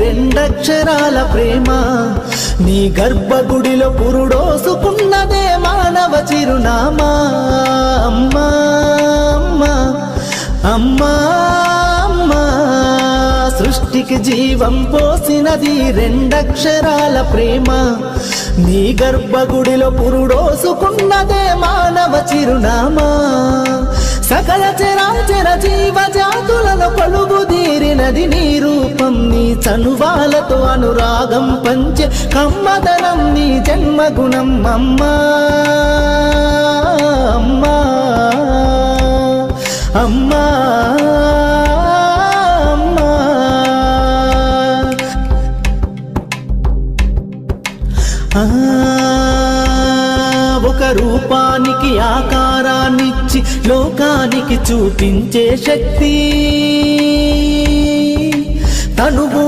రెండక్షరాల ప్రేమ. నీ గర్భగుడిలో పురుడోసుకున్నదే మానవ చిరునామా. అమ్మా అమ్మా అమ్మా అమ్మా, సృష్టికి జీవం పోసినది రెండక్షరాల ప్రేమ. నీ గర్భగుడిలో పురుడోసుకున్నదే మానవ చిరునామా. సకల చరాచర జీవ జాతులలో కొలువుదీరినది నీ రూపం. నీ చనువాలతో అనురాగం పంచే కమ్మదనం నీ జన్మగుణం. అమ్మా అమ్మా అమ్మా ఒక రూపానికి ఆకారాన్నిచ్చి లోకానికి చూపించే శక్తి తనువు